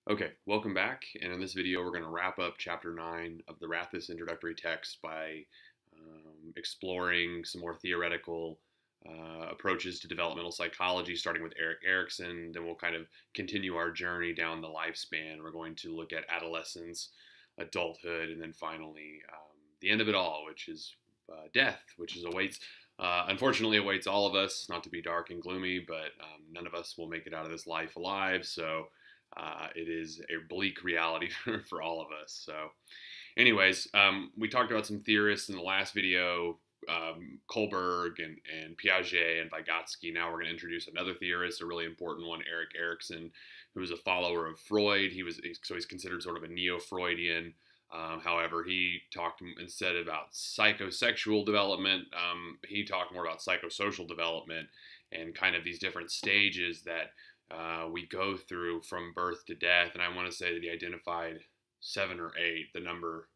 Okay, welcome back. And in this video, we're going to wrap up Chapter 9 of the Rathus introductory text by exploring some more theoretical approaches to developmental psychology, starting with Erik Erikson. Then we'll kind of continue our journey down the lifespan. We're going to look at adolescence, adulthood, and then finally the end of it all, which is death, which unfortunately awaits all of us. Not to be dark and gloomy, but none of us will make it out of this life alive. So it is a bleak reality for all of us. So anyways, we talked about some theorists in the last video, Kohlberg and Piaget and Vygotsky. Now we're going to introduce another theorist, a really important one, Erik Erikson, who was a follower of Freud. He's considered sort of a neo-Freudian. However, he talked instead about psychosexual development, he talked more about psychosocial development and kind of these different stages that we go through from birth to death. And I want to say that he identified 7 or 8. The number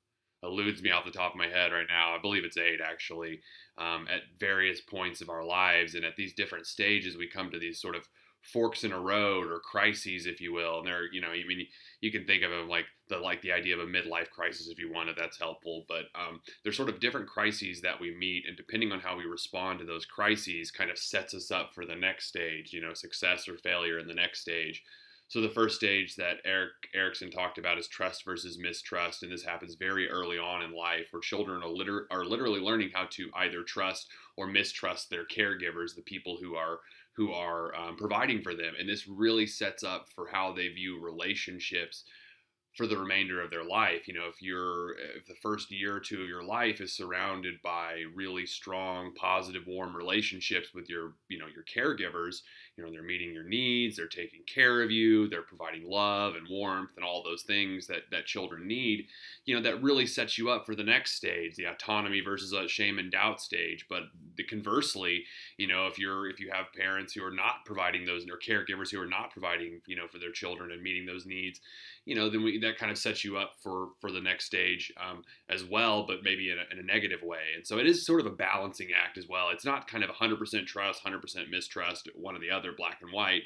eludes me off the top of my head right now. I believe it's 8 actually, at various points of our lives. And at these different stages, we come to these sort of forks in a road or crises, if you will. And they're, you can think of them like the idea of a midlife crisis if you want, if that's helpful. But there's sort of different crises that we meet, and depending on how we respond to those crises kind of sets us up for the next stage, success or failure in the next stage. So the first stage that Erik Erikson talked about is trust versus mistrust, and this happens very early on in life, where children are literally learning how to either trust or mistrust their caregivers, the people who are providing for them. And this really sets up for how they view relationships for the remainder of their life. If the first year or two of your life is surrounded by really strong, positive, warm relationships with your caregivers, they're meeting your needs, they're taking care of you, they're providing love and warmth and all those things that children need, that really sets you up for the next stage, the autonomy versus a shame and doubt stage. But conversely, if you have parents who are not providing those, or caregivers who are not providing, for their children and meeting those needs, then that kind of sets you up for the next stage as well, but maybe in a negative way. And so it is sort of a balancing act as well. It's not kind of 100% trust, 100% mistrust, one or the other, black and white.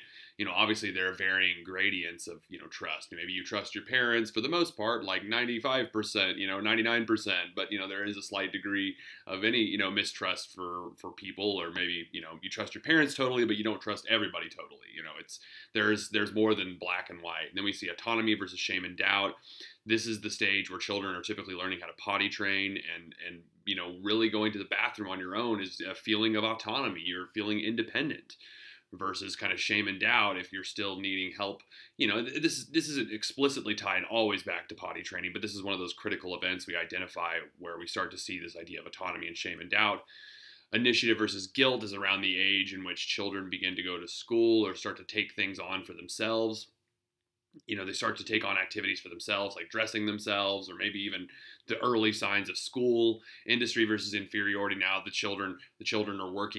Obviously there are varying gradients of, trust. Maybe you trust your parents for the most part, like 95%, 99%, but, there is a slight degree of any, mistrust for people, or maybe, you trust your parents totally, but you don't trust everybody totally. There's more than black and white. And then we see autonomy versus shame and doubt. This is the stage where children are typically learning how to potty train, and really going to the bathroom on your own is a feeling of autonomy. You're feeling independent. Versus kind of shame and doubt if you're still needing help. This isn't explicitly tied always back to potty training, but this is one of those critical events we identify where we start to see this idea of autonomy and shame and doubt. Initiative versus guilt is around the age in which children begin to go to school or start to take things on for themselves. They start to take on activities for themselves, like dressing themselves, or maybe even the early signs of school. Industry versus inferiority. Now the children are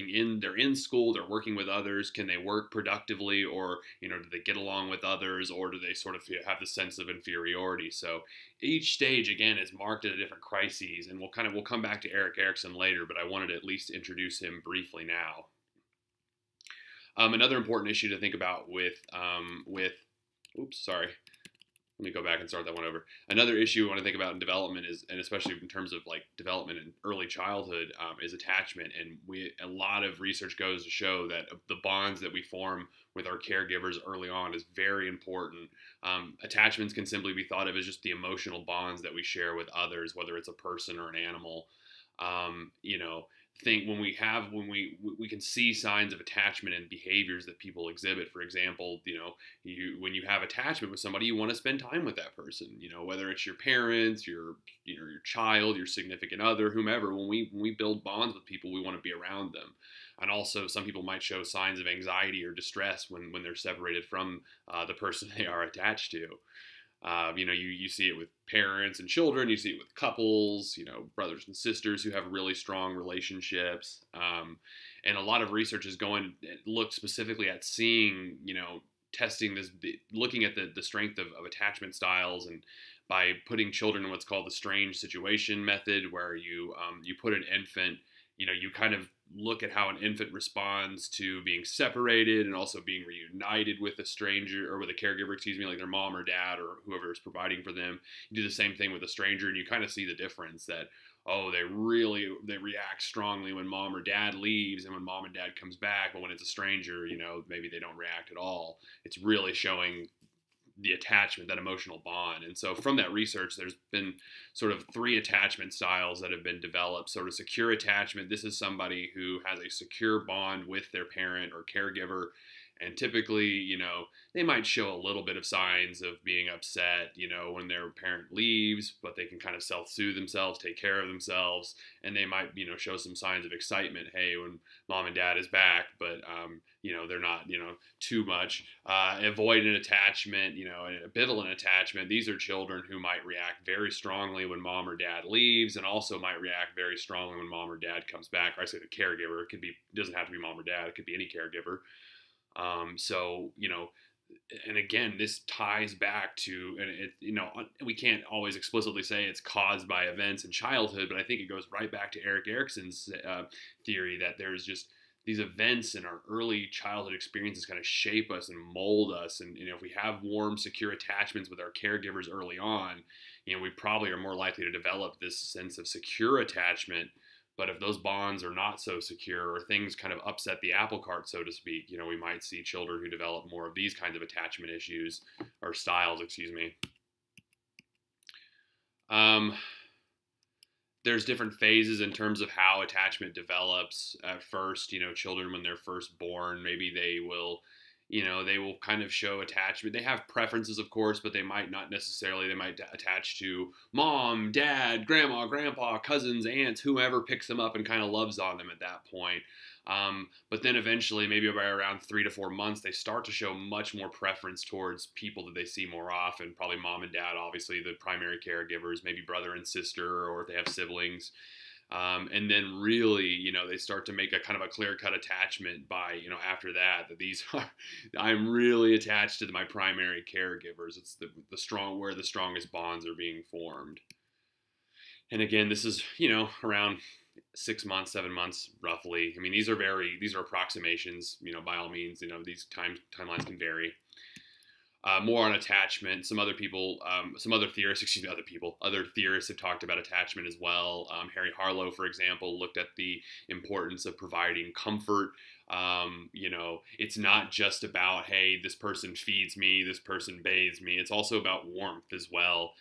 they're in school, they're working with others. Can they work productively, or, do they get along with others, or do they sort of have this sense of inferiority? So each stage, again, is marked at a different crises, and we'll come back to Erik Erikson later, but I wanted to at least introduce him briefly now. Another important issue to think about oops, sorry. Let me go back and start that one over. Another issue we want to think about in development is, and especially in terms of like development in early childhood, is attachment. And a lot of research goes to show that the bonds that we form with our caregivers early on is very important. Attachments can simply be thought of as just the emotional bonds that we share with others, whether it's a person or an animal. When we can see signs of attachment and behaviors that people exhibit. For example, when you have attachment with somebody, you want to spend time with that person, whether it's your parents, your child, your significant other, whomever. When we build bonds with people, we want to be around them. And also some people might show signs of anxiety or distress when they're separated from the person they are attached to. You see it with parents and children, you see it with couples, brothers and sisters who have really strong relationships. And a lot of research is look specifically at seeing, testing this, looking at the strength of attachment styles, and by putting children in what's called the strange situation method, where you put an infant, you kind of look at how an infant responds to being separated and also being reunited with a stranger, or with a caregiver, excuse me, like their mom or dad or whoever is providing for them. You do the same thing with a stranger, and you kind of see the difference that, oh, they react strongly when mom or dad leaves and when mom and dad comes back, but when it's a stranger, maybe they don't react at all. It's really showing the attachment, that emotional bond. And so from that research, there's been sort of 3 attachment styles that have been developed. Sort of secure attachment. This is somebody who has a secure bond with their parent or caregiver. And typically, they might show a little bit of signs of being upset, when their parent leaves, but they can kind of self-soothe themselves, take care of themselves, and they might, show some signs of excitement, hey, when mom and dad is back, but, they're not, too much. Avoidant attachment, and ambivalent attachment. These are children who might react very strongly when mom or dad leaves, and also might react very strongly when mom or dad comes back. Or I say the caregiver. It doesn't have to be mom or dad. It could be any caregiver. And again, this ties back to, and we can't always explicitly say it's caused by events in childhood, but I think it goes right back to Erik Erikson's theory that there's just these events in our early childhood experiences kind of shape us and mold us. And, if we have warm, secure attachments with our caregivers early on, we probably are more likely to develop this sense of secure attachment. But if those bonds are not so secure, or things kind of upset the apple cart, so to speak, we might see children who develop more of these kinds of attachment issues, or styles, excuse me. There's different phases in terms of how attachment develops. At first, children, when they're first born, maybe they will kind of show attachment. They have preferences, of course, but they might not necessarily. They might attach to mom, dad, grandma, grandpa, cousins, aunts, whoever picks them up and kind of loves on them at that point. But then eventually, maybe by around 3 to 4 months, they start to show much more preference towards people that they see more often. Probably mom and dad, obviously the primary caregivers, maybe brother and sister, or if they have siblings. And then really, they start to make a kind of a clear-cut attachment by, after that these are, I'm really attached to my primary caregivers. It's where the strongest bonds are being formed. And again, this is, around 6 months, 7 months, roughly. I mean, these are approximations, by all means, these timelines can vary. More on attachment. Other theorists have talked about attachment as well. Harlow, for example, looked at the importance of providing comfort. It's not just about, hey, this person feeds me, this person bathes me. It's also about warmth as well.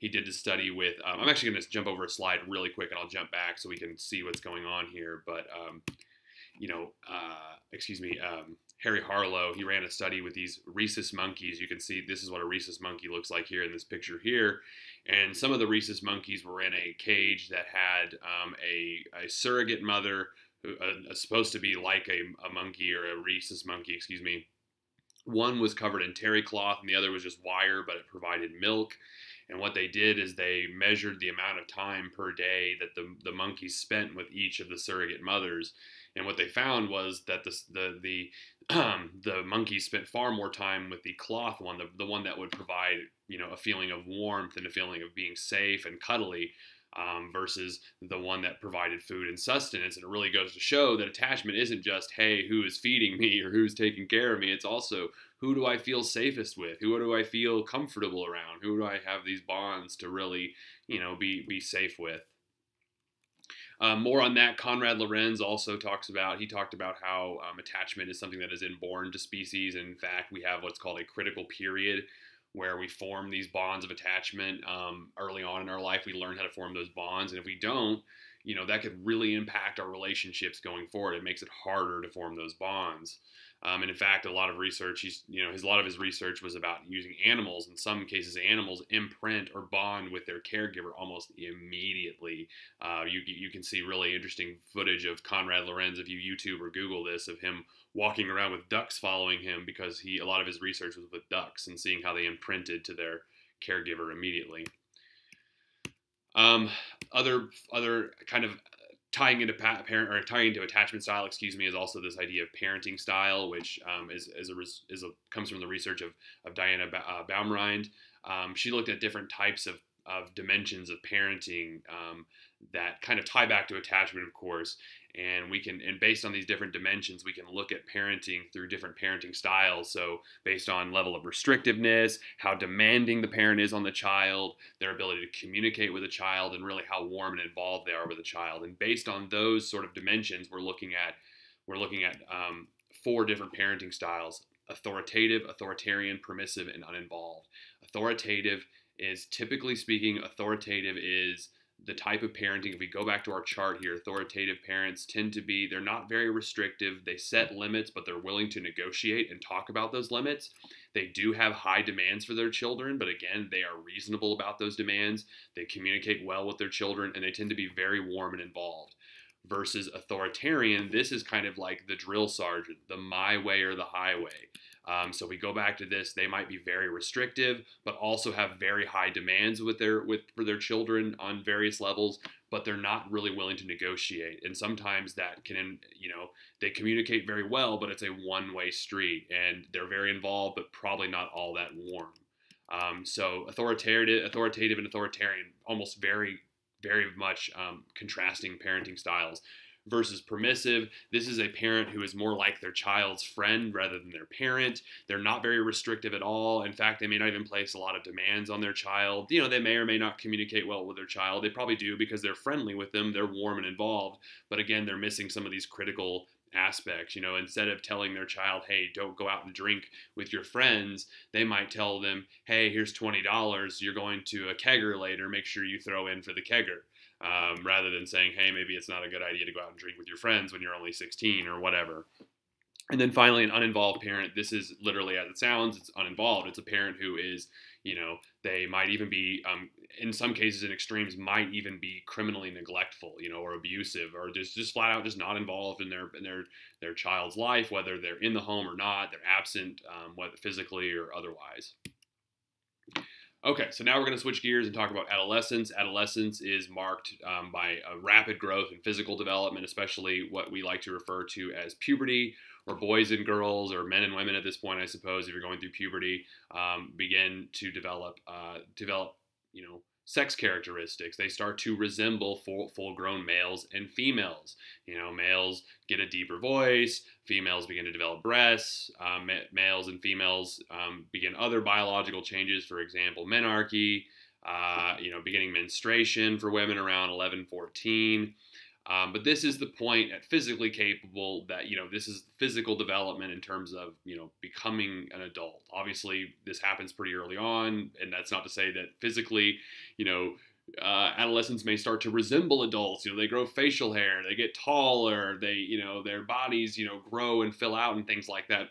He did this study with, I'm actually going to jump over a slide really quick, and I'll jump back so we can see what's going on here. But, Harry Harlow, he ran a study with these rhesus monkeys. You can see this is what a rhesus monkey looks like here in this picture here. And some of the rhesus monkeys were in a cage that had a surrogate mother who supposed to be like a monkey, or a rhesus monkey, excuse me. One was covered in terry cloth and the other was just wire, but it provided milk. And what they did is they measured the amount of time per day that the monkeys spent with each of the surrogate mothers. And what they found was that the monkeys spent far more time with the cloth one, the one that would provide, a feeling of warmth and a feeling of being safe and cuddly, versus the one that provided food and sustenance. And it really goes to show that attachment isn't just, hey, who is feeding me or who's taking care of me. It's also, who do I feel safest with? Who do I feel comfortable around? Who do I have these bonds to really, be safe with? More on that, Konrad Lorenz also talked about how attachment is something that is inborn to species. And in fact, we have what's called a critical period where we form these bonds of attachment early on in our life. We learn how to form those bonds. And if we don't, that could really impact our relationships going forward. It makes it harder to form those bonds. And in fact, a lot of research, a lot of his research was about using animals. In some cases, animals imprint or bond with their caregiver almost immediately. You can see really interesting footage of Konrad Lorenz if you YouTube or Google this, of him walking around with ducks following him, because a lot of his research was with ducks and seeing how they imprinted to their caregiver immediately. Other kind of tying into attachment style, is also this idea of parenting style, which comes from the research of Diana Baumrind. She looked at different types of dimensions of parenting that kind of tie back to attachment, of course. And based on these different dimensions, we can look at parenting through different parenting styles. So based on level of restrictiveness, how demanding the parent is on the child, their ability to communicate with a child, and really how warm and involved they are with a child. And based on those sort of dimensions, we're looking at 4 different parenting styles: authoritative, authoritarian, permissive, and uninvolved. Authoritative is, typically speaking, the type of parenting. If we go back to our chart here, authoritative parents they're not very restrictive. They set limits, but they're willing to negotiate and talk about those limits. They do have high demands for their children, but again, they are reasonable about those demands. They communicate well with their children, and they tend to be very warm and involved. Versus authoritarian, this is kind of like the drill sergeant, the my way or the highway. So if we go back to this, they might be very restrictive, but also have very high demands for their children on various levels, but they're not really willing to negotiate. And sometimes that can, they communicate very well, but it's a one-way street, and they're very involved, but probably not all that warm. So authoritative and authoritarian, almost very, very much contrasting parenting styles. Versus permissive, this is a parent who is more like their child's friend rather than their parent. They're not very restrictive at all. In fact, they may not even place a lot of demands on their child. They may or may not communicate well with their child. They probably do because they're friendly with them. They're warm and involved. But again, they're missing some of these critical aspects. Instead of telling their child, hey, don't go out and drink with your friends, they might tell them, hey, here's $20. You're going to a kegger later. Make sure you throw in for the kegger. Rather than saying, hey, maybe it's not a good idea to go out and drink with your friends when you're only 16 or whatever. And then finally, an uninvolved parent. This is literally as it sounds. It's uninvolved. It's a parent who is, they might even be, in some cases in extremes, might even be criminally neglectful, or abusive, or just flat out just not involved in their child's life, whether they're in the home or not. They're absent, whether physically or otherwise. Okay, so now we're going to switch gears and talk about adolescence. Adolescence is marked by a rapid growth in physical development, especially what we like to refer to as puberty, where boys and girls, or men and women at this point, I suppose, if you're going through puberty, begin to develop, sex characteristics. They start to resemble full-grown males and females. Males get a deeper voice, females begin to develop breasts, males and females begin other biological changes, for example, menarche, beginning menstruation for women around 11, 14. But this is the point at physically capable that, this is physical development in terms of, becoming an adult. Obviously, this happens pretty early on, and that's not to say that physically, adolescents may start to resemble adults. They grow facial hair, they get taller, their bodies, grow and fill out and things like that. But